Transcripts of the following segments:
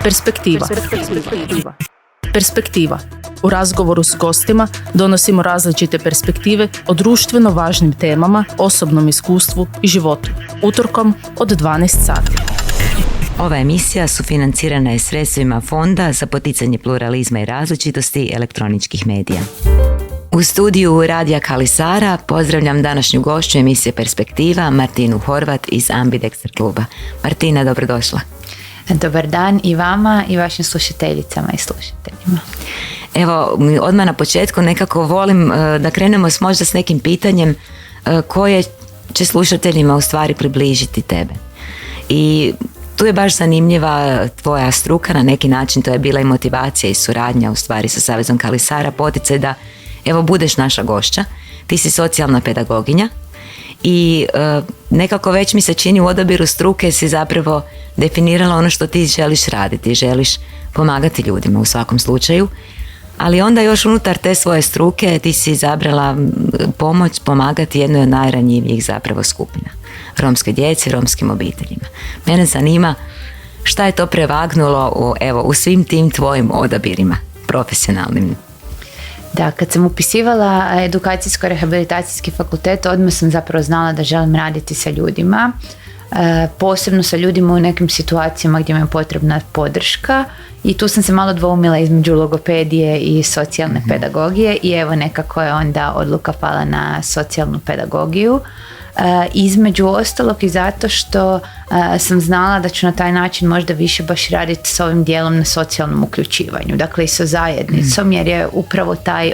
Perspektiva. Perspektiva. U razgovoru s gostima donosimo različite perspektive o društveno važnim temama, osobnom iskustvu i životu. Utorkom od 12 sati. Ova emisija sufinancirana je sredstvima Fonda za poticanje pluralizma i različitosti elektroničkih medija. U studiju Radija Kali Sara pozdravljam današnju gošću emisije Perspektiva, Martinu Horvat iz Ambidexter kluba. Martina, dobrodošla. Dobar dan i vama i vašim slušateljicama i slušateljima. Evo, odmah na početku nekako volim da krenemo možda s nekim pitanjem koje će slušateljima u stvari približiti tebe. I tu je baš zanimljiva tvoja struka, na neki način to je bila i motivacija i suradnja u stvari sa Savezom Kali Sara, poticaj da evo budeš naša gošća. Ti si socijalna pedagoginja i nekako već mi se čini u odabiru struke si zapravo definirala ono što ti želiš raditi, želiš pomagati ljudima u svakom slučaju, ali onda još unutar te svoje struke ti si izabrala pomagati jednoj od najranjivijih zapravo skupina, romskoj djeci, romskim obiteljima. Mene zanima šta je to prevagnulo u svim tim tvojim odabirima profesionalnim. Da, kad sam upisivala edukacijsko-rehabilitacijski fakultet, odmah sam zapravo znala da želim raditi sa ljudima, posebno sa ljudima u nekim situacijama gdje mi je potrebna podrška i tu sam se malo dvoumila između logopedije i socijalne pedagogije i evo nekako je onda odluka pala na socijalnu pedagogiju. Između ostalog i zato što sam znala da ću na taj način možda više baš raditi s ovim dijelom na socijalnom uključivanju, dakle i sa zajednicom, jer je upravo taj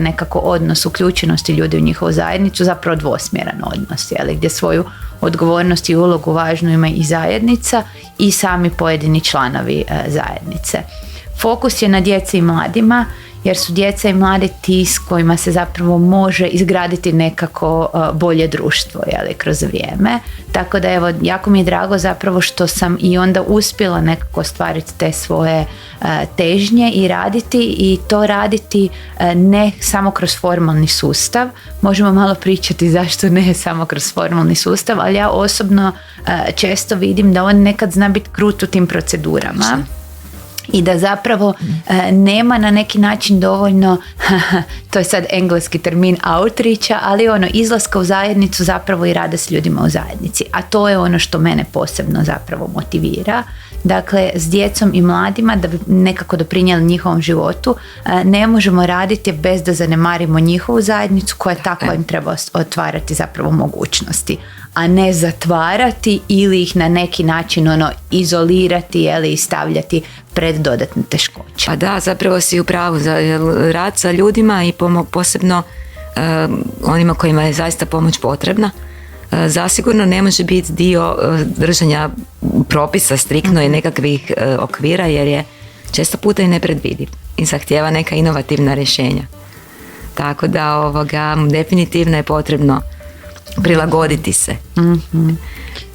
nekako odnos uključenosti ljudi u njihovu zajednicu zapravo dvosmjeran odnos, gdje svoju odgovornost i ulogu važnu ima i zajednica i sami pojedini članovi zajednice. Fokus je na djeci i mladima, jer su djeca i mladi ti s kojima se zapravo može izgraditi nekako bolje društvo kroz vrijeme. Tako da evo, jako mi je drago zapravo što sam i onda uspjela nekako ostvariti te svoje težnje i raditi, i to raditi ne samo kroz formalni sustav. Možemo malo pričati zašto ne samo kroz formalni sustav, ali ja osobno često vidim da on nekad zna biti krut u tim procedurama. I da zapravo nema na neki način dovoljno, to je sad engleski termin outreacha, ali izlaska u zajednicu zapravo i rada s ljudima u zajednici. A to je ono što mene posebno zapravo motivira. Dakle, s djecom i mladima da bi nekako doprinijeli njihovom životu ne možemo raditi bez da zanemarimo njihovu zajednicu koja tako im treba otvarati zapravo mogućnosti, a ne zatvarati ili ih na neki način izolirati ili stavljati pred dodatne teškoće. Pa da, zapravo si u pravu, za rad sa ljudima i posebno onima kojima je zaista pomoć potrebna. Zasigurno ne može biti dio držanja propisa striktno i nekakvih okvira, jer je često puta i nepredvidiv i zahtijeva neka inovativna rješenja. Tako da definitivno je potrebno prilagoditi se. Mm-hmm.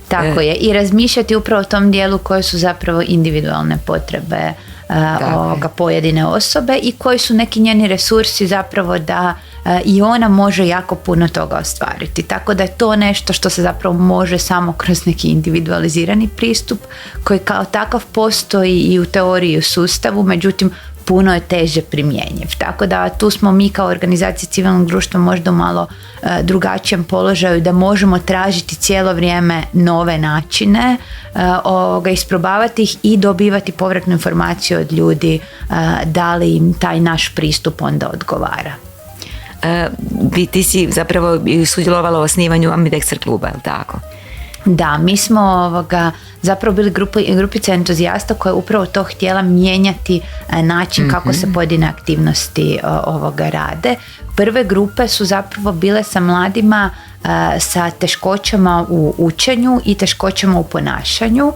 Tako je, i razmišljati upravo o tom dijelu koje su zapravo individualne potrebe pojedine osobe i koji su neki njeni resursi zapravo da i ona može jako puno toga ostvariti. Tako da je to nešto što se zapravo može samo kroz neki individualizirani pristup koji kao takav postoji i u teoriji i u sustavu, međutim puno je teže primjenjiv. Tako da tu smo mi kao organizacija civilnog društva možda u malo drugačijem položaju, da možemo tražiti cijelo vrijeme nove načine, isprobavati ih i dobivati povratnu informaciju od ljudi da li im taj naš pristup onda odgovara. Ti si zapravo sudjelovala u osnivanju Ambidexter kluba, je li tako? Da, mi smo zapravo bili grupica entuzijasta koja je upravo to htjela mijenjati način kako se pojedine aktivnosti rade. Prve grupe su zapravo bile sa mladima sa teškoćama u učenju i teškoćama u ponašanju,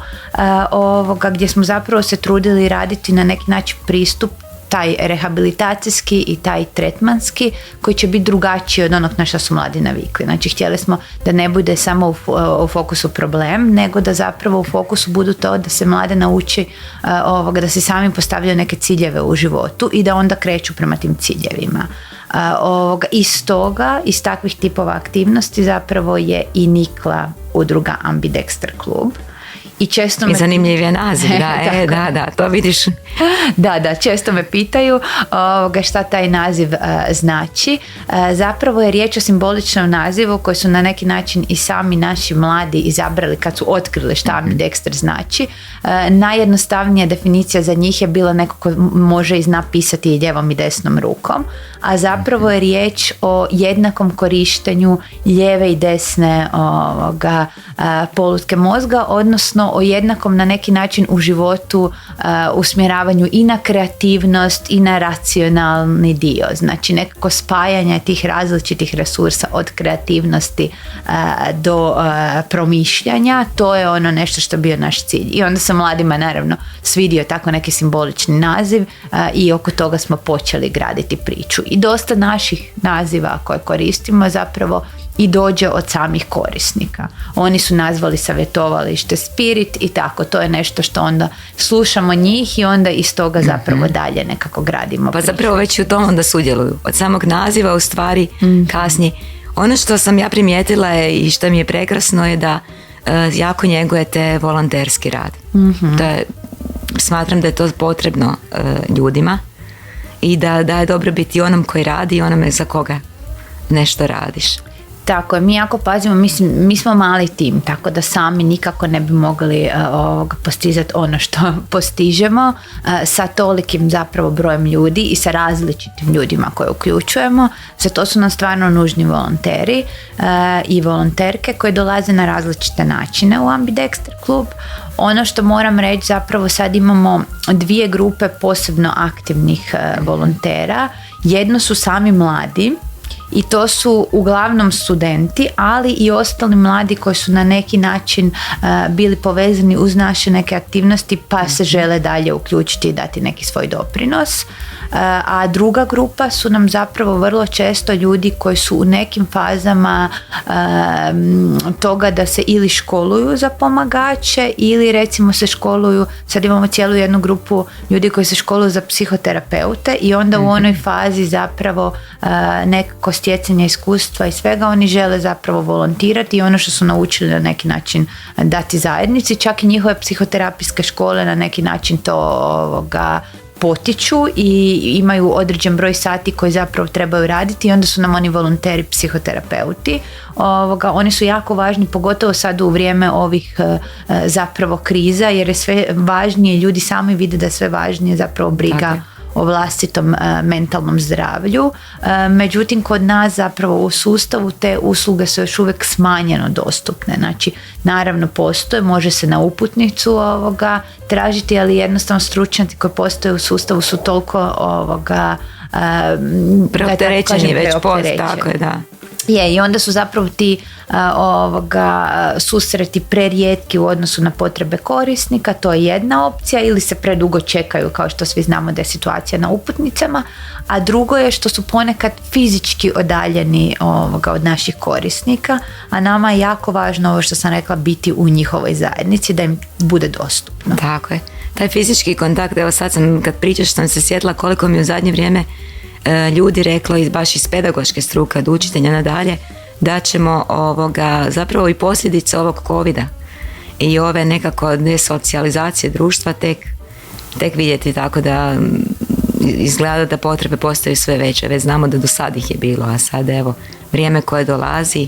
gdje smo zapravo se trudili raditi na neki način pristup taj rehabilitacijski i taj tretmanski koji će biti drugačiji od onog na što su mladi navikli. Znači, htjeli smo da ne bude samo u fokusu problem, nego da zapravo u fokusu budu to da se mlade nauči da se sami postavljaju neke ciljeve u životu i da onda kreću prema tim ciljevima. Iz takvih tipova aktivnosti zapravo je i nikla udruga Ambidexter klub. I često I zanimljiv je naziv, da, to vidiš. Da, često me pitaju šta taj naziv znači. Zapravo je riječ o simboličnom nazivu koji su na neki način i sami naši mladi izabrali kad su otkrili šta ambidexter znači. Najjednostavnija definicija za njih je bila neko ko može i zna pisati i lijevom i desnom rukom, a zapravo je riječ o jednakom korištenju lijeve i desne polutke mozga, odnosno o jednakom na neki način u životu usmjeravanju i na kreativnost i na racionalni dio. Znači nekako spajanje tih različitih resursa od kreativnosti do promišljanja, to je ono nešto što je bio naš cilj. I onda se mladima naravno svidio tako neki simbolični naziv i oko toga smo počeli graditi priču. I dosta naših naziva koje koristimo zapravo i dođe od samih korisnika. Oni su nazvali savjetovalište Spirit i tako, to je nešto što onda slušamo njih i onda iz toga zapravo dalje nekako gradimo. Pa zapravo već u tom onda sudjeluju. Od samog naziva u stvari kasnije. Ono što sam ja primijetila i što mi je prekrasno je da jako njegujete volonterski rad. Smatram da je to potrebno ljudima i da je dobro biti onom koji radi i onome za koga nešto radiš. Tako je, mi jako pazimo, mi smo mali tim, tako da sami nikako ne bi mogli postizati ono što postižemo sa tolikim zapravo brojem ljudi i sa različitim ljudima koje uključujemo. Za to su nam stvarno nužni volonteri i volonterke koji dolaze na različite načine u Ambidexter klub. Ono što moram reći, zapravo sad imamo 2 grupe posebno aktivnih volontera. Jedno su sami mladi, i to su uglavnom studenti, ali i ostali mladi koji su na neki način bili povezani uz naše neke aktivnosti pa se žele dalje uključiti i dati neki svoj doprinos. A druga grupa su nam zapravo vrlo često ljudi koji su u nekim fazama toga da se ili školuju za pomagače ili recimo se školuju, sad imamo cijelu jednu grupu ljudi koji se školuju za psihoterapeute i onda u onoj fazi zapravo nekako stjecanja iskustva i svega oni žele zapravo volontirati i ono što su naučili na neki način dati zajednici, čak i njihove psihoterapijske škole na neki način to potiču i imaju određen broj sati koji zapravo trebaju raditi i onda su nam oni volonteri psihoterapeuti. Oni su jako važni, pogotovo sad u vrijeme ovih zapravo kriza, jer je sve važnije, ljudi sami vide da je sve važnije zapravo briga o vlastitom mentalnom zdravlju. Međutim, kod nas zapravo u sustavu te usluge su još uvijek smanjeno dostupne. Znači, naravno postoje, može se na uputnicu tražiti, ali jednostavno stručnjaci koji postoje u sustavu su toliko preopterećeni već tako je, da. Je, i onda su zapravo ti susreti prerijetki u odnosu na potrebe korisnika, to je jedna opcija, ili se predugo čekaju, kao što svi znamo da je situacija na uputnicama, a drugo je što su ponekad fizički odaljeni od naših korisnika, a nama je jako važno ovo što sam rekla, biti u njihovoj zajednici, da im bude dostupno. Tako je, taj fizički kontakt, evo sad sam, kad pričaš, sam se sjetila koliko mi u zadnje vrijeme ljudi reklo, baš iz pedagoške struke, od učitelja nadalje, da ćemo zapravo i posljedice ovog covida i ove nekako desocijalizacije društva tek vidjeti, tako da izgleda da potrebe postaju sve veće. Već znamo da do sad ih je bilo, a sad evo vrijeme koje dolazi,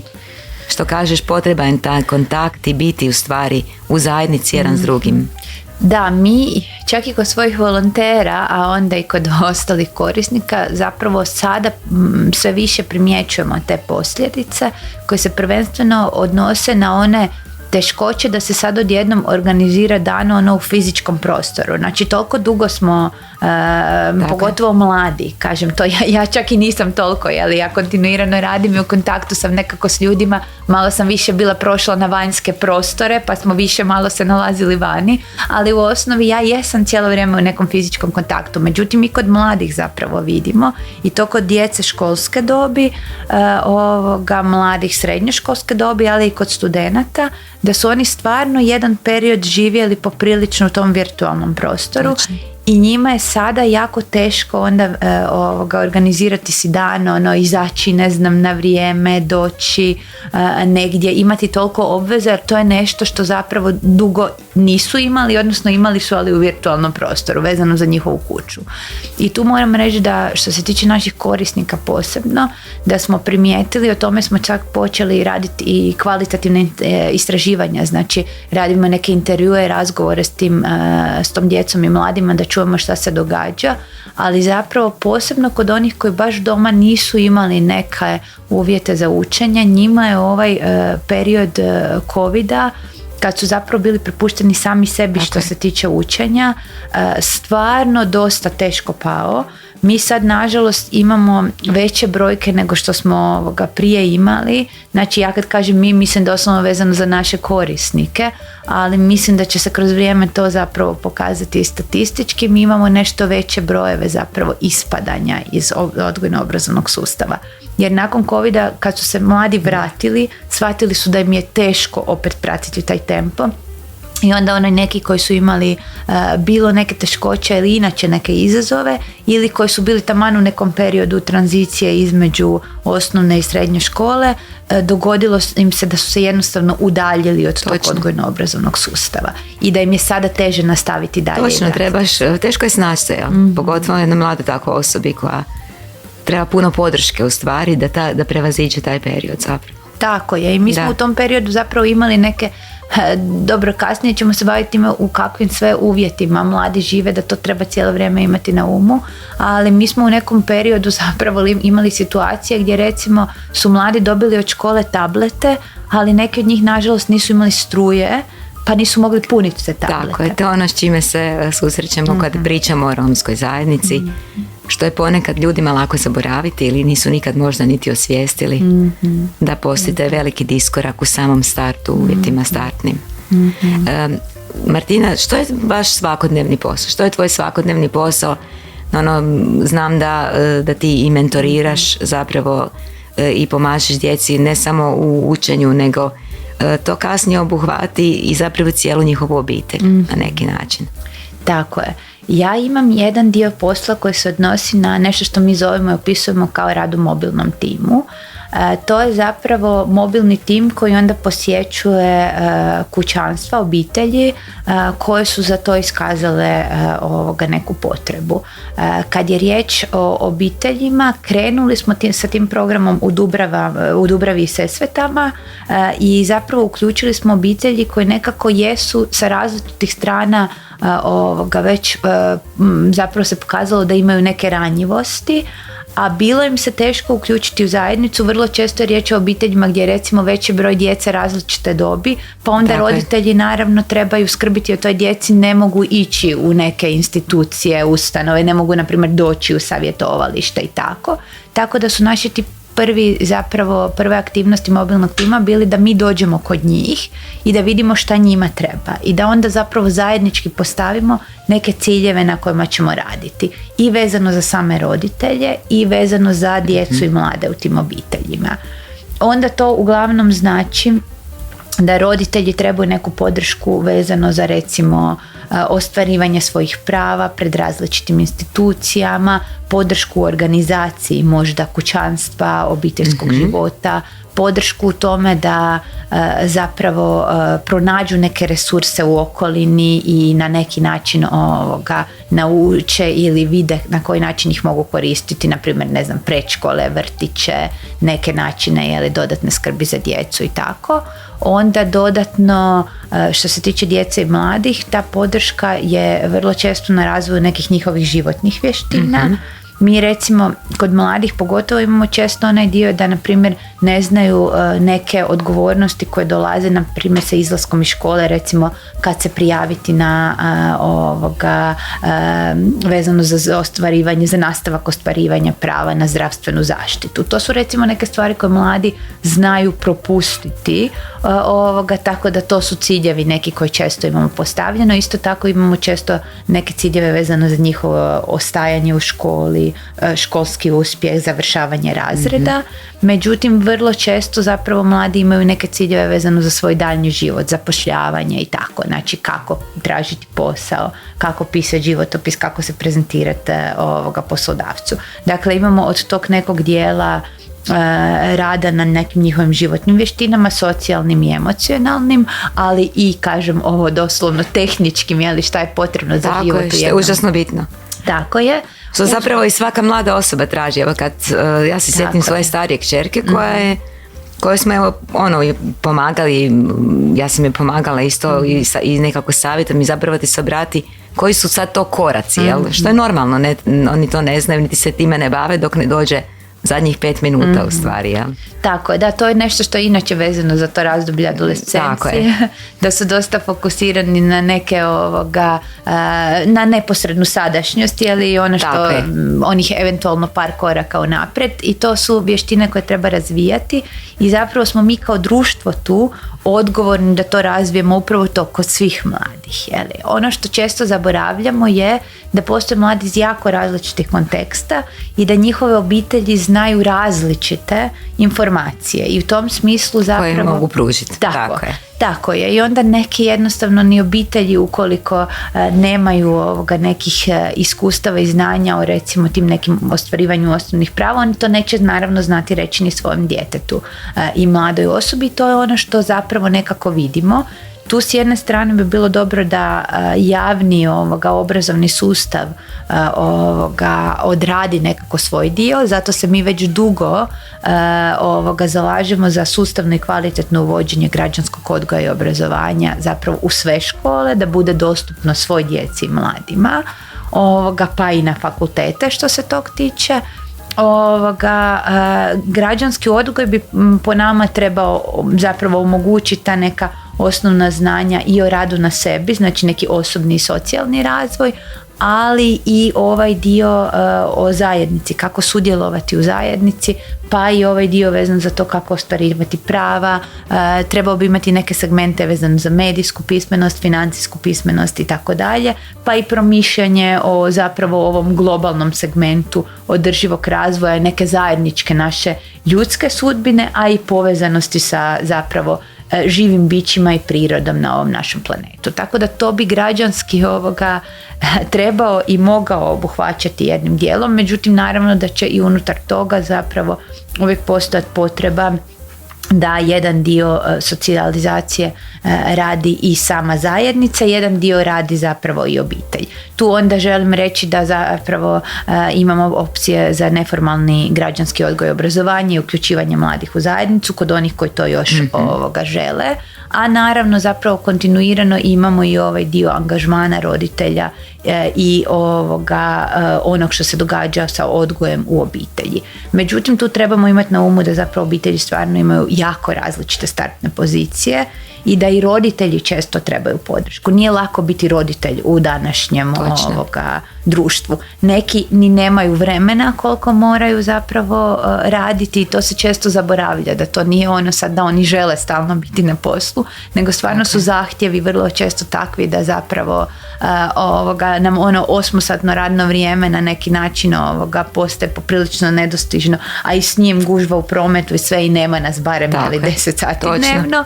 što kažeš, potreban je taj kontakt i biti u stvari u zajednici jedan s drugim. Da, mi čak i kod svojih volontera, a onda i kod ostalih korisnika, zapravo sada sve više primjećujemo te posljedice koje se prvenstveno odnose na one teškoće da se sad odjednom organizira dan u fizičkom prostoru. Znači, toliko dugo smo, pogotovo mladi, kažem to, ja čak i nisam toliko, ali ja kontinuirano radim i u kontaktu sam nekako s ljudima, malo sam više bila prošla na vanjske prostore, pa smo više malo se nalazili vani, ali u osnovi ja jesam cijelo vrijeme u nekom fizičkom kontaktu. Međutim, i kod mladih zapravo vidimo, i to kod djece školske dobi, mladih srednjoškolske dobi, ali i kod studenata, da su oni stvarno jedan period živjeli poprilično u tom virtualnom prostoru. I njima je sada jako teško onda organizirati si dan, izaći, ne znam, na vrijeme, doći negdje, imati toliko obveza, jer to je nešto što zapravo dugo nisu imali, odnosno imali su, ali u virtualnom prostoru, vezano za njihovu kuću. I tu moram reći da što se tiče naših korisnika posebno, da smo primijetili, o tome smo čak počeli raditi i kvalitativne istraživanja, znači radimo neke intervjue, razgovore s tom djecom i mladima da čujemo šta se događa, ali zapravo posebno kod onih koji baš doma nisu imali neke uvjete za učenje, njima je ovaj period covida, kad su zapravo bili prepušteni sami sebi što se tiče učenja, stvarno dosta teško pao. Mi sad nažalost imamo veće brojke nego što smo prije imali. Znači ja kad kažem mi, mislim doslovno vezano za naše korisnike, ali mislim da će se kroz vrijeme to zapravo pokazati i statistički. Mi imamo nešto veće brojeve zapravo ispadanja iz odgojno-obrazovnog sustava. Jer nakon covida kad su se mladi vratili, shvatili su da im je teško opet pratiti taj tempo. I onda neki koji su imali bilo neke teškoće ili inače neke izazove, ili koji su bili taman u nekom periodu tranzicije između osnovne i srednje škole, dogodilo im se da su se jednostavno udaljili od tog odgojno-obrazovnog sustava i da im je sada teže nastaviti dalje. Točno, teško je snaći se, pogotovo jednoj mladoj takvoj osobi koja treba puno podrške u stvari da prevaziđe taj period zapravo. Tako je, i mi smo u tom periodu zapravo imali neke, dobro, kasnije ćemo se baviti time u kakvim sve uvjetima mladi žive, da to treba cijelo vrijeme imati na umu, ali mi smo u nekom periodu zapravo imali situacije gdje recimo su mladi dobili od škole tablete, ali neki od njih nažalost nisu imali struje, pa nisu mogli puniti te tablete. Tako je, to je ono s čime se susrećemo kad pričamo o romskoj zajednici, što je ponekad ljudima lako zaboraviti ili nisu nikad možda niti osvijestili da postoji taj veliki diskorak u samom startu, uvjetima startnim. Martina, što je vaš svakodnevni posao? Što je tvoj svakodnevni posao? Znam da ti i mentoriraš zapravo i pomažeš djeci ne samo u učenju, nego to kasnije obuhvati i zapravo cijelu njihovu obitelj na neki način. Tako je. Ja imam jedan dio posla koji se odnosi na nešto što mi zovemo i opisujemo kao rad u mobilnom timu. To je zapravo mobilni tim koji onda posjećuje kućanstva, obitelji koje su za to iskazale neku potrebu. Kad je riječ o obiteljima, krenuli smo sa tim programom u Dubravi i Sesvetama i zapravo uključili smo obitelji koji nekako jesu sa različitih strana već zapravo se pokazalo da imaju neke ranjivosti, a bilo im se teško uključiti u zajednicu. Vrlo često je riječ o obiteljima gdje je recimo veći broj djece različite dobi, pa onda roditelji naravno trebaju skrbiti o toj djeci, ne mogu ići u neke institucije, ne mogu na primjer doći u savjetovalište i tako da su naši ti prve aktivnosti mobilnog tima bili da mi dođemo kod njih i da vidimo šta njima treba i da onda zapravo zajednički postavimo neke ciljeve na kojima ćemo raditi i vezano za same roditelje i vezano za djecu i mlade u tim obiteljima. Onda to uglavnom znači da roditelji trebaju neku podršku vezano za recimo ostvarivanje svojih prava pred različitim institucijama, podršku u organizaciji možda kućanstva, obiteljskog života, podršku u tome da zapravo pronađu neke resurse u okolini i na neki način nauče ili vide na koji način ih mogu koristiti, na primjer predškole, vrtiće, neke načine dodatne skrbi za djecu i tako. Onda dodatno što se tiče djece i mladih, ta podrška je vrlo često na razvoju nekih njihovih životnih vještina. Mi recimo kod mladih pogotovo imamo često onaj dio da na primjer ne znaju neke odgovornosti koje dolaze na primjer sa izlaskom iz škole, recimo kad se prijaviti na vezano za ostvarivanje, za nastavak ostvarivanja prava na zdravstvenu zaštitu. To su recimo neke stvari koje mladi znaju propustiti, tako da to su ciljevi neki koji često imamo postavljeno. Isto tako imamo često neke ciljeve vezano za njihovo ostajanje u školi, školski uspjeh, završavanje razreda. Međutim, vrlo često zapravo mladi imaju neke ciljeve vezano za svoj daljnji život, zapošljavanje i tako. Znači kako tražiti posao, kako pisati životopis, kako se prezentirati poslodavcu. Dakle, imamo od tog nekog dijela rada na nekim njihovim životnim vještinama, socijalnim i emocionalnim, ali i, kažem, ovo doslovno tehničkim, je li, šta je potrebno za tako život. Tako je, što je užasno bitno. Tako je. Što zapravo i svaka mlada osoba traži. Evo kad ja se sjetim svoje starije kćerke koje smo pomagali, ja sam je pomagala isto i nekako savjetom i zapravo ti se obrati koji su sad to koraci, jel? Što je normalno, oni to ne znaju, niti se time ne bave dok ne dođe zadnjih 5 minuta u stvari, ja. Tako je, da, to je nešto što je inače vezano za to razdoblje adolescencije, da su dosta fokusirani na neke na neposrednu sadašnjost, ili ono što onih eventualno par koraka unaprijed, i to su vještine koje treba razvijati i zapravo smo mi kao društvo tu odgovorni da to razvijemo upravo to kod svih mladih. Jeli. Ono što često zaboravljamo je da postoje mladi iz jako različitih konteksta i da njihove obitelji znaju različite informacije i u tom smislu zapravo... Koje mogu pružiti. Tako je. I onda neki jednostavno ni obitelji ukoliko nemaju nekih iskustava i znanja o recimo tim nekim ostvarivanju osnovnih prava, oni to neće naravno znati reći ni svojem djetetu i mladoj osobi. To je ono što zapravo nekako vidimo. Tu s jedne strane bi bilo dobro da javni obrazovni sustav odradi nekako svoj dio, zato se mi već dugo zalažemo za sustavno i kvalitetno uvođenje građanskog odgoja i obrazovanja zapravo u sve škole, da bude dostupno svoj djeci i mladima, pa i na fakultete što se tog tiče. Građanski odgoj bi po nama trebao zapravo omogućiti ta neka osnovna znanja i o radu na sebi, znači neki osobni i socijalni razvoj, ali i ovaj dio o zajednici, kako sudjelovati u zajednici, pa i ovaj dio vezan za to kako ostvarivati prava, trebao bi imati neke segmente vezane za medijsku pismenost, financijsku pismenost i tako dalje, pa i promišljanje o zapravo ovom globalnom segmentu održivog razvoja, neke zajedničke naše ljudske sudbine, a i povezanosti sa zapravo živim bićima i prirodom na ovom našem planetu. Tako da to bi građanski trebao i mogao obuhvaćati jednim dijelom, međutim naravno da će i unutar toga zapravo uvijek postojati potreba da jedan dio socijalizacije radi i sama zajednica, jedan dio radi zapravo i obitelj. Tu onda želim reći da zapravo imamo opcije za neformalni građanski odgoj i obrazovanje i uključivanje mladih u zajednicu kod onih koji to još žele, a naravno zapravo kontinuirano imamo i ovaj dio angažmana roditelja i onog što se događa sa odgojem u obitelji. Međutim, tu trebamo imati na umu da zapravo obitelji stvarno imaju jako različite startne pozicije i da i roditelji često trebaju podršku. Nije lako biti roditelj u današnjem društvu. Neki ni nemaju vremena koliko moraju zapravo raditi i to se često zaboravlja, da to nije ono sad da oni žele stalno biti na poslu, nego stvarno su zahtjevi vrlo često takvi da zapravo nam 8-satno radno vrijeme na neki način postaje poprilično nedostižno, a i s njim gužva u prometu i sve i nema nas barem 10 sati dnevno.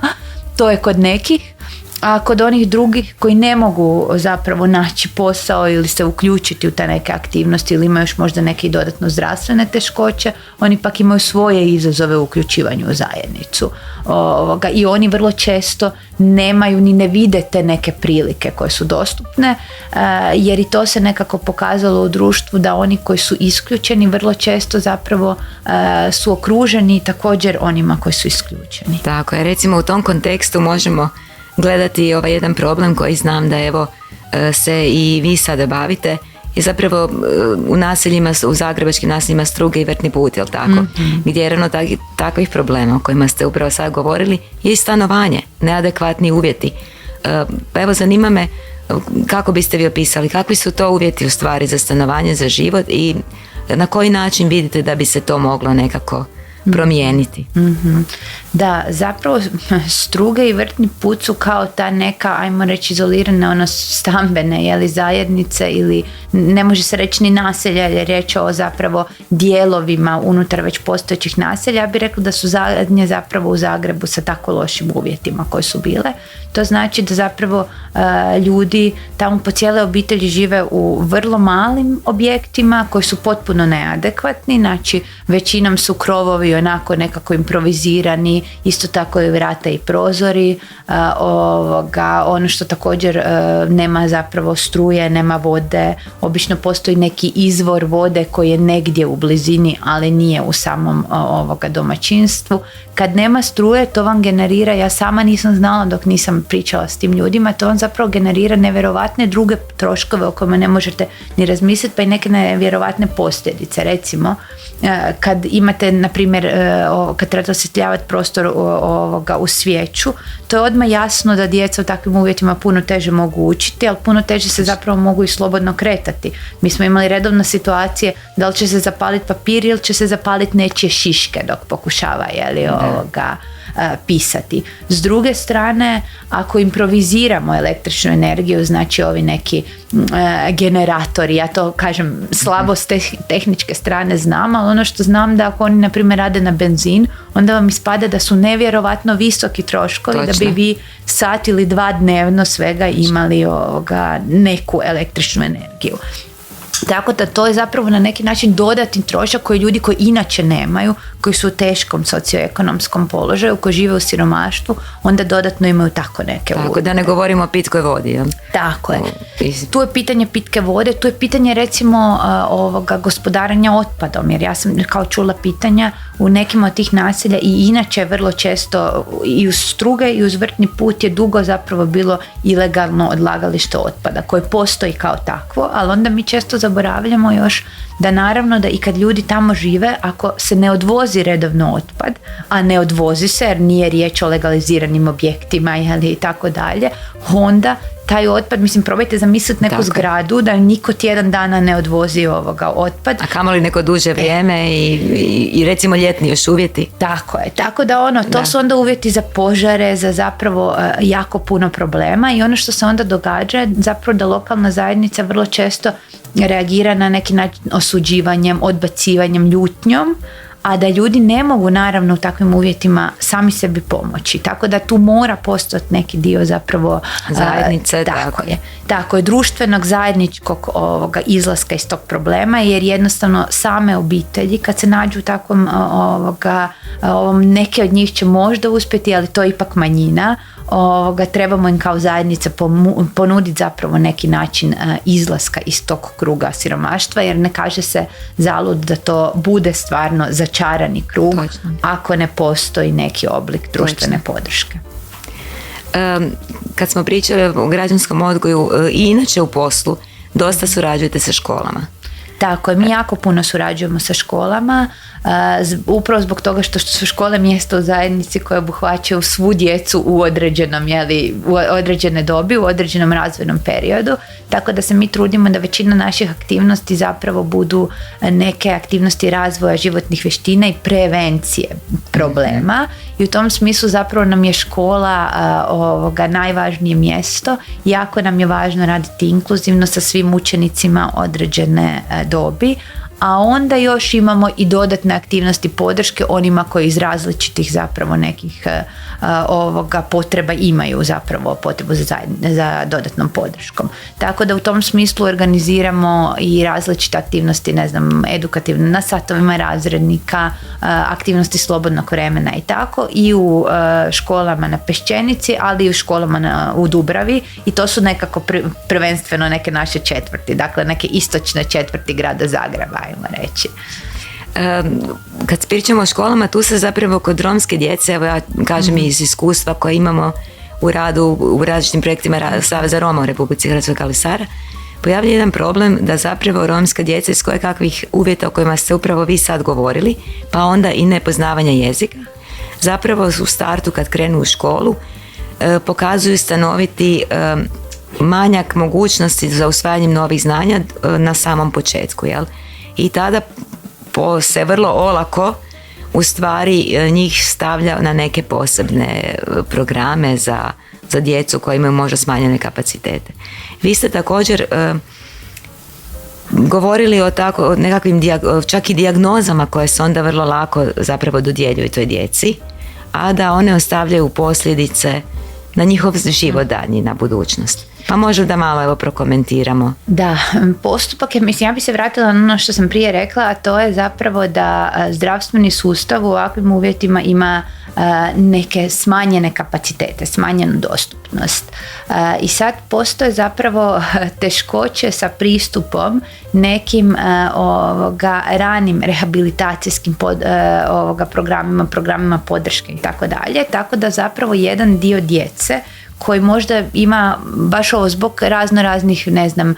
To je kod nekih, a kod onih drugih koji ne mogu zapravo naći posao ili se uključiti u te neke aktivnosti ili imaju još možda neke dodatno zdravstvene teškoće, oni pak imaju svoje izazove u uključivanju u zajednicu. I oni vrlo često nemaju ni ne vide te neke prilike koje su dostupne, jer i to se nekako pokazalo u društvu da oni koji su isključeni vrlo često zapravo su okruženi također onima koji su isključeni. Tako je, recimo u tom kontekstu možemo gledati ovaj jedan problem koji znam da evo se i vi sada bavite je zapravo u naseljima, u zagrebačkim naseljima Struge i Vrtni put, jel tako? Gdje je ravno takvih problema o kojima ste upravo sad govorili je i stanovanje, neadekvatni uvjeti. Pa evo zanima me kako biste vi opisali, kakvi su to uvjeti u stvari za stanovanje, za život i na koji način vidite da bi se to moglo nekako promijeniti. Da, zapravo struge i vrtni put su kao ta neka, ajmo reći, izolirane stambene zajednice, ili ne može se reći ni naselja, jer je riječ o zapravo dijelovima unutar već postojećih naselja. Ja bih rekla da su zadnje zapravo u Zagrebu sa tako lošim uvjetima koje su bile. To znači da zapravo ljudi tamo po cijele obitelji žive u vrlo malim objektima koji su potpuno neadekvatni, znači većinom su krovovi onako nekako improvizirani, isto tako i vrata i prozori, ono što također nema zapravo struje, nema vode, obično postoji neki izvor vode koji je negdje u blizini, ali nije u samom domaćinstvu. Kad nema struje, to vam generira, ja sama nisam znala dok nisam pričala s tim ljudima, to vam zapravo generira nevjerovatne druge troškove o kojima ne možete ni razmisliti, pa i neke nevjerovatne posljedice. Recimo, kad imate, na primjer, kad trebate osvjetljavati prostor u svijeću, to je odmah jasno da djeca u takvim uvjetima puno teže mogu učiti, ali puno teže se zapravo mogu i slobodno kretati. Mi smo imali redovne situacije da li će se zapaliti papir ili će se zapaliti nečije šiške dok pokušava pisati. S druge strane, ako improviziramo električnu energiju, znači ovi neki generatori, ja to kažem slabo s tehničke strane znam, ali ono što znam da ako oni na primjer rade na benzin, onda vam ispada da su nevjerovatno visoki troškovi. Točno. Da bi vi sat ili 2 dnevno svega imali neku električnu energiju. Tako da to je zapravo na neki način dodatni trošak koji ljudi koji inače nemaju, koji su u teškom socioekonomskom položaju, koji žive u siromaštvu, onda dodatno imaju tako neke uvjete. Tako da ne govorimo o pitkoj vodi. Ja? Tako je. Tu je pitanje pitke vode, tu je pitanje recimo gospodarenja otpadom, jer ja sam kao čula pitanja u nekim od tih naselja i inače vrlo često i uz struge i uz vrtni put je dugo zapravo bilo ilegalno odlagalište otpada koje postoji kao takvo, ali onda mi često zaboravljamo još da naravno da i kad ljudi tamo žive, ako se ne odvozi redovno otpad, a ne odvozi se jer nije riječ o legaliziranim objektima i tako dalje, onda taj otpad, mislim, probajte zamisliti neku zgradu da niko tjedan dana ne odvozi otpad. A kamoli neko duže vrijeme i recimo ljetni još uvjeti. Tako je, tako da to su onda uvjeti za požare, za zapravo jako puno problema i ono što se onda događa zapravo da lokalna zajednica vrlo često reagira na neki način osuđivanjem, odbacivanjem, ljutnjom, a da ljudi ne mogu naravno u takvim uvjetima sami sebi pomoći. Tako da tu mora postojati neki dio zapravo zajednice. Tako je, društvenog zajedničkog izlaska iz tog problema, jer jednostavno same obitelji kad se nađu u takvom neke od njih će možda uspjeti, ali to je ipak manjina. Trebamo im kao zajednica ponuditi zapravo neki način izlaska iz tog kruga siromaštva, jer ne kaže se zalud da to bude stvarno začarani krug. Točno. Ako ne postoji neki oblik društvene podrške. Kad smo pričali o građanskom odgoju i inače u poslu, dosta surađujete sa školama. Tako je, mi jako puno surađujemo sa školama, upravo zbog toga što su škole mjesto u zajednici koje obuhvaćaju svu djecu u određene dobi, u određenom razvojnom periodu, tako da se mi trudimo da većina naših aktivnosti zapravo budu neke aktivnosti razvoja životnih vještina i prevencije problema i u tom smislu zapravo nam je škola najvažnije mjesto. Jako nam je važno raditi inkluzivno sa svim učenicima određene dobi, a onda još imamo i dodatne aktivnosti podrške onima koji iz različitih zapravo nekih potreba imaju zapravo potrebu za dodatnom podrškom. Tako da u tom smislu organiziramo i različite aktivnosti, ne znam, edukativne na satovima razrednika, aktivnosti slobodnog vremena i tako, i u školama na Peščenici, ali i u školama u Dubravi, i to su nekako prvenstveno neke naše četvrti, dakle neke istočne četvrti grada Zagreba, ajmo reći. Kad pričamo o školama, tu se zapravo kod romske djece, evo ja kažem iz iskustva koje imamo u radu u različitim projektima Saveza Roma u Republici Hrvatskoj Kali Sara, pojavlja jedan problem da zapravo romska djeca iz kojekakvih uvjeta o kojima ste upravo vi sad govorili, pa onda i nepoznavanja jezika, zapravo u startu kad krenu u školu pokazuju stanoviti manjak mogućnosti za usvajanjem novih znanja na samom početku, jel? I tada se vrlo olako u stvari njih stavlja na neke posebne programe za djecu koji imaju možda smanjene kapacitete. Vi ste također govorili o tako nekakvim čak i dijagnozama koje se onda vrlo lako zapravo dodjeljuju toj djeci, a da one ostavljaju posljedice na njihov život dalji, na budućnost. Pa možda da malo evo prokomentiramo. Da, postupak je, mislim, ja bi se vratila na ono što sam prije rekla, a to je zapravo da zdravstveni sustav u ovakvim uvjetima ima neke smanjene kapacitete, smanjenu dostupnost. I sad postoje zapravo teškoće sa pristupom nekim ranim rehabilitacijskim programima podrške i tako dalje, tako da zapravo jedan dio djece koji možda ima baš ovo zbog raznih, ne znam,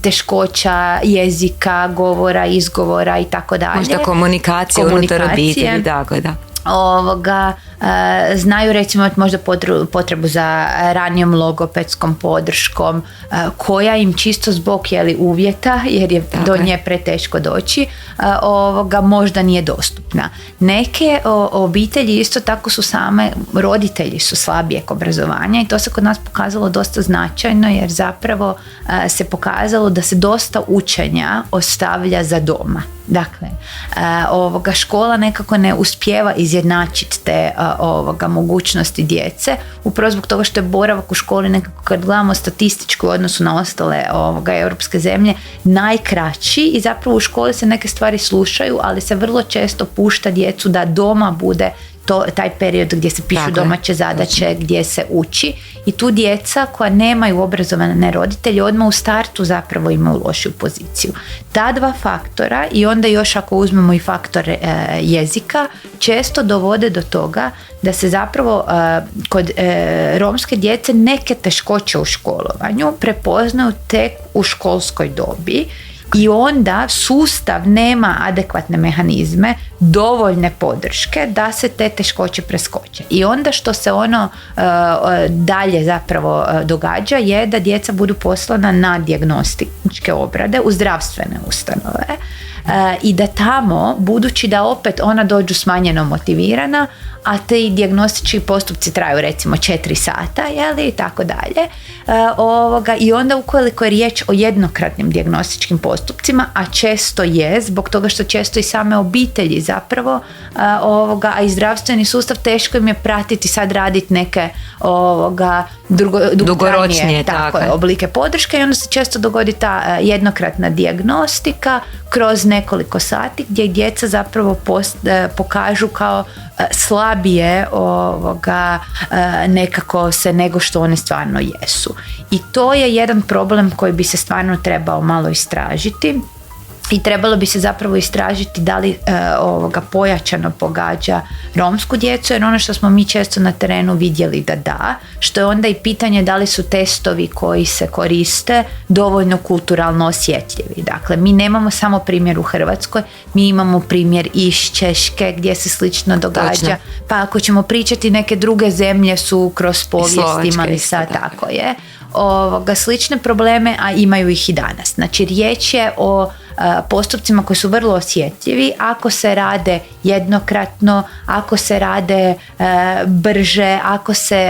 teškoća jezika, govora, izgovora i tako dalje. Možda komunikacije unutar obitelji, tako da. Znaju recimo možda potrebu za ranijom logopedskom podrškom koja im čisto zbog uvjeta, jer je do nje preteško doći, možda nije dostupna. Neke obitelji isto tako su same, roditelji su slabijeg obrazovanja i to se kod nas pokazalo dosta značajno, jer zapravo se pokazalo da se dosta učenja ostavlja za doma. Dakle, škola nekako ne uspijeva izjednačiti te mogućnosti djece, upravo zbog toga što je boravak u školi nekako, kad gledamo statistički u odnosu na ostale europske zemlje, najkraći i zapravo u školi se neke stvari slušaju, ali se vrlo često pušta djecu da doma bude taj period gdje se pišu domaće zadaće, gdje se uči, i tu djeca koja nemaju obrazovane roditelje odmah u startu zapravo imaju lošiju poziciju. Ta dva faktora, i onda još ako uzmemo i faktor jezika, često dovode do toga da se zapravo kod romske djece neke teškoće u školovanju prepoznaju tek u školskoj dobi, i onda sustav nema adekvatne mehanizme, dovoljne podrške da se te teškoće preskoče. I onda što se dalje zapravo događa je da djeca budu poslana na dijagnostičke obrade u zdravstvene ustanove, i da tamo, budući da opet ona dođu smanjeno motivirana, a te dijagnostički postupci traju recimo 4 sata, i tako dalje, i onda ukoliko je riječ o jednokratnim dijagnostičkim postupcima, a često je, zbog toga što često i same obitelji zapravo, a i zdravstveni sustav, teško im je pratiti, sad raditi neke dugoročnije oblike podrške, i onda se često dogodi ta jednokratna dijagnostika kroz nekoliko sati gdje djeca zapravo pokažu kao slabije nekako se nego što one stvarno jesu. I to je jedan problem koji bi se stvarno trebao malo istražiti. I trebalo bi se zapravo istražiti da li pojačano pogađa romsku djecu, jer ono što smo mi često na terenu vidjeli da, što je onda i pitanje da li su testovi koji se koriste dovoljno kulturalno osjetljivi. Dakle, mi nemamo samo primjer u Hrvatskoj, mi imamo primjer iz Češke gdje se slično događa. Točno. Pa ako ćemo pričati, neke druge zemlje su kroz povijest imali tako je. Slične probleme, a imaju ih i danas. Znači, riječ je o postupcima koji su vrlo osjetljivi ako se jednokratno, ako se rade brže,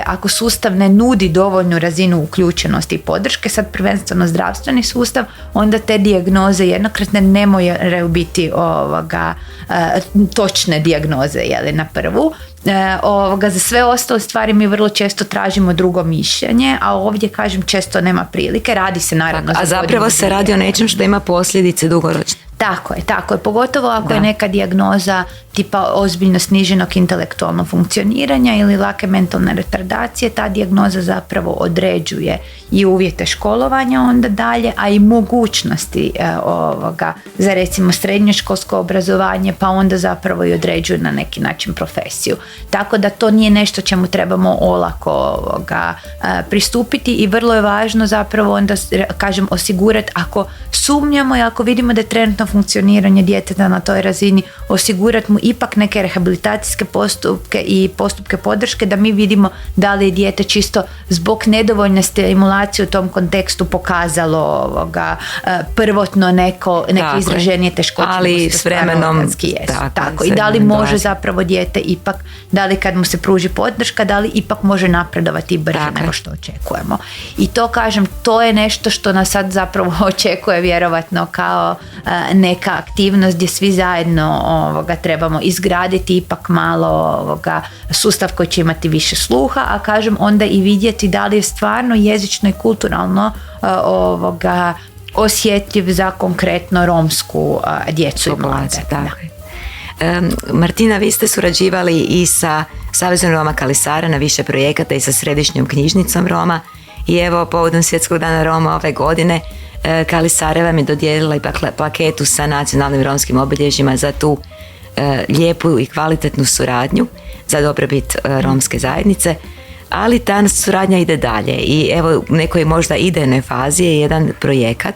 ako sustav ne nudi dovoljnu razinu uključenosti i podrške, sad prvenstveno zdravstveni sustav, onda te dijagnoze jednokratne ne moraju biti točne dijagnoze na prvu. Za sve ostale stvari mi vrlo često tražimo drugo mišljenje, a ovdje, kažem, često nema prilike. Radi se naravno. A zapravo se radi o nečem što ima posljedice dugoročne. Tako je, pogotovo ako je neka dijagnoza tipa ozbiljno sniženog intelektualnog funkcioniranja ili lake mentalne retardacije, ta dijagnoza zapravo određuje i uvjete školovanja onda dalje, a i mogućnosti za recimo srednjoškolsko obrazovanje, pa onda zapravo i određuju na neki način profesiju. Tako da to nije nešto čemu trebamo olako pristupiti, i vrlo je važno zapravo onda, kažem, osigurati, ako sumnjamo i ako vidimo da je trenutno funkcioniranje djeteta na toj razini, osigurati mu ipak neke rehabilitacijske postupke i postupke podrške da mi vidimo da li je dijete čisto zbog nedovoljne stimulacije u tom kontekstu pokazalo prvotno neko izraženije teškoće. Ali s vremenom tako. I da li može zapravo dijete ipak, da li kad mu se pruži podrška, da li ipak može napredovati brže nego što očekujemo. I to kažem, to je nešto što nas sad zapravo očekuje vjerovatno kao neka aktivnost gdje svi zajedno trebamo izgraditi ipak malo sustav koji će imati više sluha, a kažem onda i vidjeti da li je stvarno jezično i kulturalno osjetljiv za konkretno romsku djecu i mlade. Martina, vi ste surađivali i sa Savezom Roma Kali Sara na više projekata i sa Središnjom knjižnicom Roma i evo povodom Svjetskog dana Roma ove godine Kali Sara vam je dodijelila i plaketu sa nacionalnim romskim obilježjima za tu lijepu i kvalitetnu suradnju za dobrobit romske zajednice, ali ta suradnja ide dalje i evo u nekoj možda idejnoj fazi je jedan projekat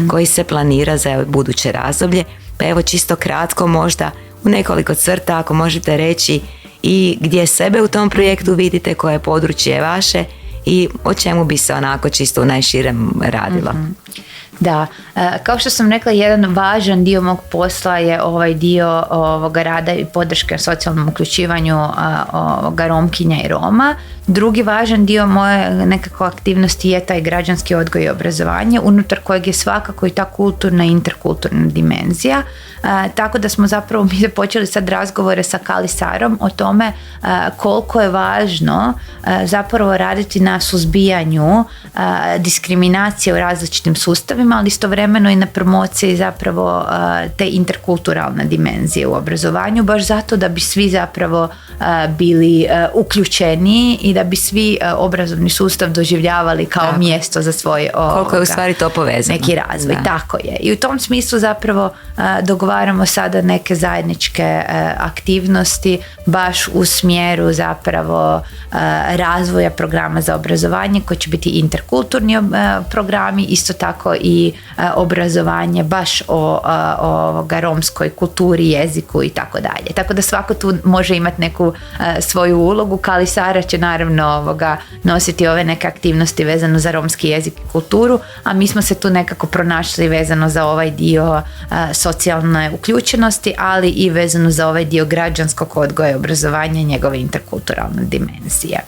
koji se planira za buduće razdoblje, pa evo čisto kratko možda u nekoliko crta ako možete reći i gdje sebe u tom projektu vidite, koje područje vaše i o čemu bi se onako čisto u najširem radilo. Da, kao što sam rekla, jedan važan dio mog posla je ovaj dio ovoga rada i podrške socijalnom uključivanju Romkinja i Roma. Drugi važan dio moje nekako aktivnosti je taj građanski odgoj i obrazovanje, unutar kojeg je svakako i ta kulturna i interkulturna dimenzija. Tako da smo zapravo mi počeli sad razgovore sa Kali Sarom o tome koliko je važno zapravo raditi na suzbijanju diskriminacije u različitim sustavima, ali istovremeno i na promociji zapravo te interkulturalne dimenzije u obrazovanju, baš zato da bi svi zapravo bili uključeni i da bi svi obrazovni sustav doživljavali kao mjesto za svoj koliko je u stvari to povezano. Neki razvoj. Tako je. I u tom smislu zapravo dogovaramo sada neke zajedničke aktivnosti baš u smjeru zapravo razvoja programa za obrazovanje koji će biti interkulturni programi, isto tako i obrazovanje baš o romskoj kulturi, jeziku i tako dalje. Tako da svako tu može imati neku svoju ulogu. Kali Sara će naravno nositi ove neke aktivnosti vezano za romski jezik i kulturu, a mi smo se tu nekako pronašli vezano za ovaj dio socijalne uključenosti, ali i vezano za ovaj dio građanskog odgoja i obrazovanja i njegove interkulturalne dimenzije.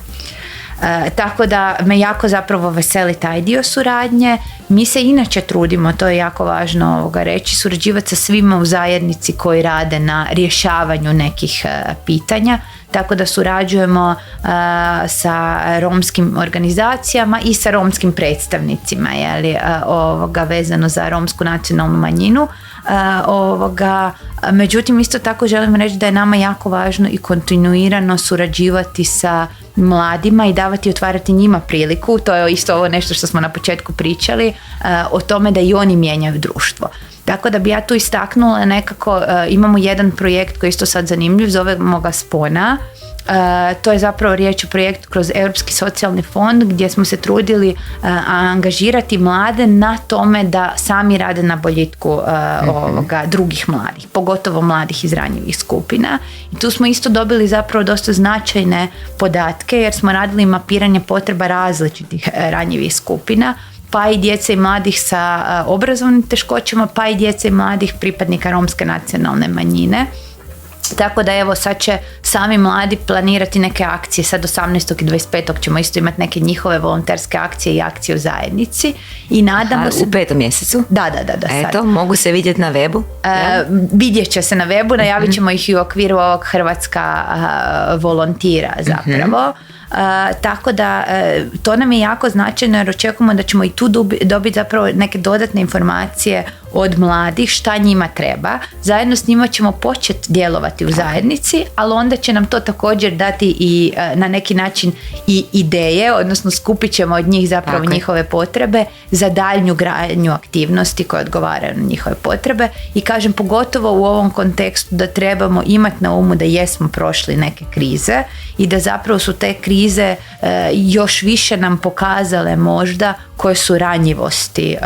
Tako da me jako zapravo veseli taj dio suradnje. Mi se inače trudimo, to je jako važno reći, surađivati sa svima u zajednici koji rade na rješavanju nekih pitanja, tako da surađujemo sa romskim organizacijama i sa romskim predstavnicima, vezano za romsku nacionalnu manjinu. Međutim, isto tako želim reći da je nama jako važno i kontinuirano surađivati sa mladima i davati, otvarati njima priliku. To je isto ovo nešto što smo na početku pričali o tome da i oni mijenjaju društvo. Tako da bi ja tu istaknula nekako, imamo jedan projekt koji je isto sad zanimljiv, zovemo ga Spona. To je zapravo riječ o projektu kroz Europski socijalni fond gdje smo se trudili angažirati mlade na tome da sami rade na boljitku drugih mladih, pogotovo mladih iz ranjivih skupina. I tu smo isto dobili zapravo dosta značajne podatke jer smo radili mapiranje potreba različitih ranjivih skupina, pa i djece i mladih sa obrazovnim teškoćama, pa i djece i mladih pripadnika romske nacionalne manjine. Tako da evo sad će sami mladi planirati neke akcije, sad 18. i 25. ćemo isto imati neke njihove volonterske akcije i akcije u zajednici i nadamo se... U 5. mjesecu? Da. Eto, sad. Mogu se vidjeti na webu? Vidjet će se na webu, najavit ćemo ih i u okviru ovog Hrvatska volontira zapravo. Tako da to nam je jako značajno jer očekujemo da ćemo i tu dobiti zapravo neke dodatne informacije od mladih šta njima treba. Zajedno s njima ćemo početi djelovati u zajednici, ali onda će nam to također dati i na neki način i ideje, odnosno skupit ćemo od njih zapravo njihove potrebe za daljnju gradnju aktivnosti koje odgovaraju na njihove potrebe. I kažem pogotovo u ovom kontekstu da trebamo imati na umu da jesmo prošli neke krize i da zapravo su te krize još više nam pokazale možda koje su ranjivosti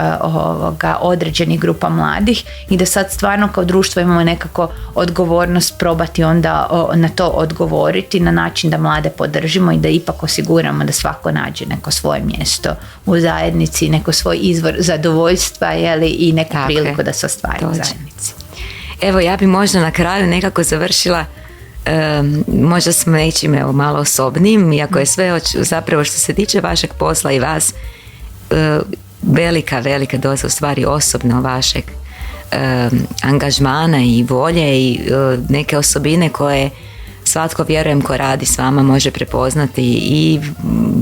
određenih grupa mladih i da sad stvarno kao društvo imamo nekako odgovornost probati onda na to odgovoriti na način da mlade podržimo i da ipak osiguramo da svako nađe neko svoje mjesto u zajednici, neko svoj izvor zadovoljstva, jeli, i neku priliku da se ostvari u zajednici. Evo, ja bi možda na kraju nekako završila možda s nečim malo osobnim, iako je sve zapravo što se tiče vašeg posla i vas velika doza u stvari osobno vašeg angažmana i volje i neke osobine koje svatko, vjerujem, ko radi s vama može prepoznati i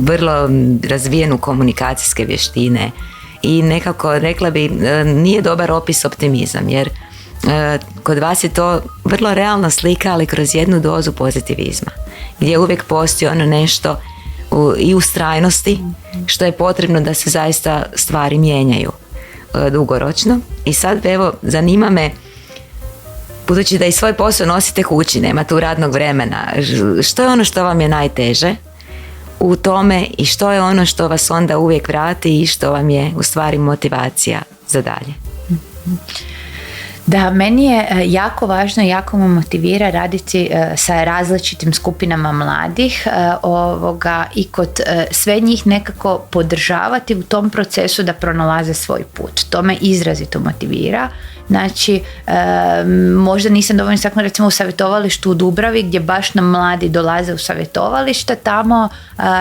vrlo razvijenu komunikacijske vještine i nekako, rekla bi, nije dobar opis optimizam, jer kod vas je to vrlo realna slika, ali kroz jednu dozu pozitivizma, gdje uvijek postoji ono nešto i ustrajnosti što je potrebno da se zaista stvari mijenjaju dugoročno. I sad, evo, zanima me, budući da i svoj posao nosite kući, nema tu radnog vremena, što je ono što vam je najteže u tome i što je ono što vas onda uvijek vrati i što vam je u stvari motivacija za dalje? Da, meni je jako važno i jako me motivira raditi sa različitim skupinama mladih i kod sve njih nekako podržavati u tom procesu da pronalaze svoj put. To me izrazito motivira. Znači, možda nisam dovoljno istaknula, recimo u savjetovalištu u Dubravi, gdje baš nam mladi dolaze u savjetovalište, tamo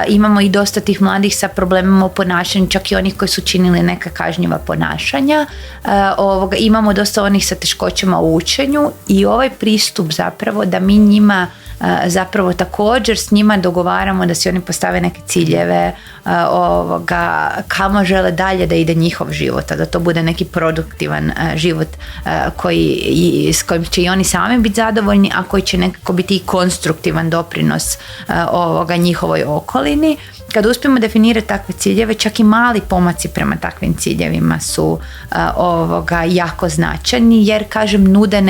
imamo i dosta tih mladih sa problemima u ponašanju, čak i onih koji su činili neka kažnjiva ponašanja. Imamo dosta onih sa teškoćama u učenju i ovaj pristup zapravo da mi njima zapravo također s njima dogovaramo da si oni postave neke ciljeve kamo žele dalje da ide njihov život, a da to bude neki produktivan život s kojim će i oni sami biti zadovoljni, a koji će nekako biti i konstruktivan doprinos njihovoj okolini. Kad uspijemo definirati takve ciljeve, čak i mali pomaci prema takvim ciljevima su jako značajni, jer, kažem, nude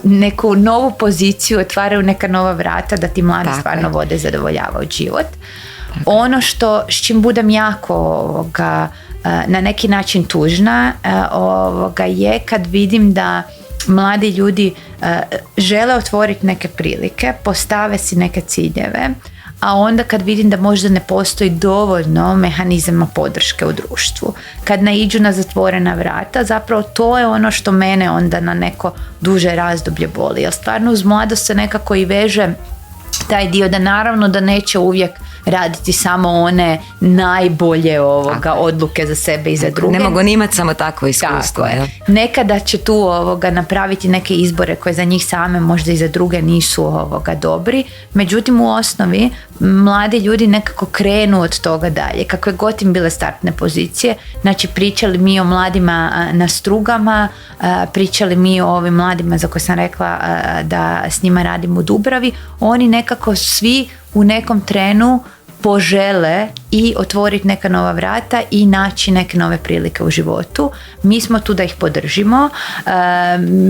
neku novu poziciju, otvaraju neka nova vrata da ti mladi stvarno vode zadovoljavaju život. Ono s čim budem jako na neki način tužna je kad vidim da mladi ljudi žele otvoriti neke prilike, postave si neke ciljeve, a onda kad vidim da možda ne postoji dovoljno mehanizama podrške u društvu, kad naiđu na zatvorena vrata, zapravo to je ono što mene onda na neko duže razdoblje boli. Jer stvarno uz mladost se nekako i veže taj dio da naravno da neće uvijek raditi samo one najbolje odluke za sebe i za druge. Ne mogu ni imati samo takvo iskustvo. Nekada će tu napraviti neke izbore koje za njih same možda i za druge nisu dobri. Međutim, u osnovi mladi ljudi nekako krenu od toga dalje. Kakve god im bile startne pozicije. Znači, pričali mi o mladima na Strugama, pričali mi o ovim mladima za koje sam rekla da s njima radim u Dubravi. Oni nekako svi u nekom trenu požele i otvoriti neka nova vrata i naći neke nove prilike u životu. Mi smo tu da ih podržimo.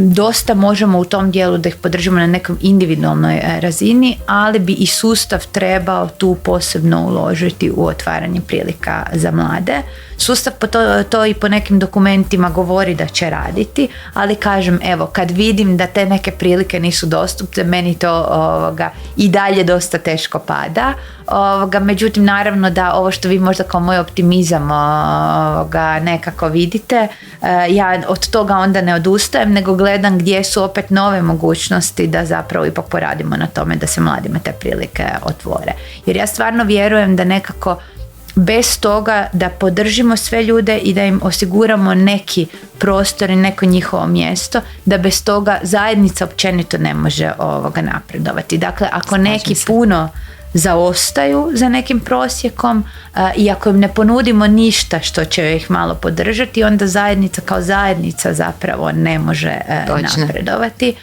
Dosta možemo u tom dijelu da ih podržimo na nekom individualnoj razini, ali bi i sustav trebao tu posebno uložiti u otvaranje prilika za mlade. Sustav to i po nekim dokumentima govori da će raditi, ali kažem, evo, kad vidim da te neke prilike nisu dostupne, meni to i dalje dosta teško pada. Međutim, naravno da ovo što vi možda kao moj optimizam nekako vidite, ja od toga onda ne odustajem, nego gledam gdje su opet nove mogućnosti da zapravo ipak poradimo na tome da se mladima te prilike otvore. Jer ja stvarno vjerujem da nekako bez toga da podržimo sve ljude i da im osiguramo neki prostor i neko njihovo mjesto, da bez toga zajednica općenito ne može napredovati. Dakle, ako neki puno zaostaju za nekim prosjekom i ako im ne ponudimo ništa što će ih malo podržati, onda zajednica kao zajednica zapravo ne može napredovati.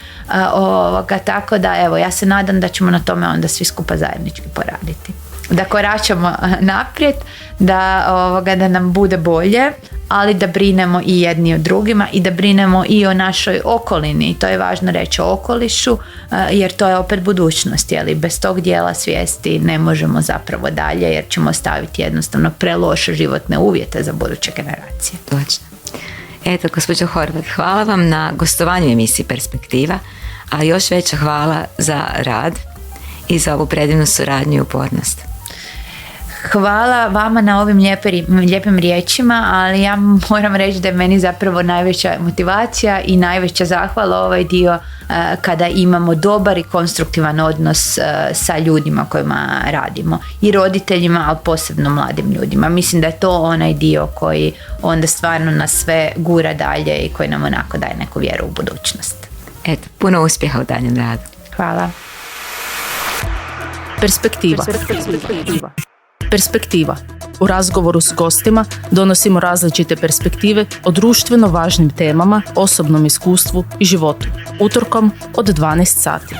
Tako da, evo, ja se nadam da ćemo na tome onda svi skupa zajednički poraditi. da koračamo naprijed, da nam bude bolje, ali da brinemo i jedni o drugima i da brinemo i o našoj okolini. I to je važno reći, o okolišu, jer to je opet budućnost. Jeli? Bez tog dijela svijesti ne možemo zapravo dalje, jer ćemo staviti jednostavno preloše životne uvjete za buduće generacije. Točno. Eto, gospođo Horvat, hvala vam na gostovanju emisiji Perspektiva, a još veća hvala za rad i za ovu predivnu suradnju i upornost. Hvala vama na ovim lijepim riječima, ali ja moram reći da je meni zapravo najveća motivacija i najveća zahvala ovaj dio kada imamo dobar i konstruktivan odnos sa ljudima kojima radimo. I roditeljima, ali posebno mladim ljudima. Mislim da je to onaj dio koji onda stvarno nas sve gura dalje i koji nam onako daje neku vjeru u budućnost. Eto, puno uspjeha u daljem radu. Hvala. Perspektiva. U razgovoru s gostima donosimo različite perspektive o društveno važnim temama, osobnom iskustvu i životu. Utorkom od 12 sati.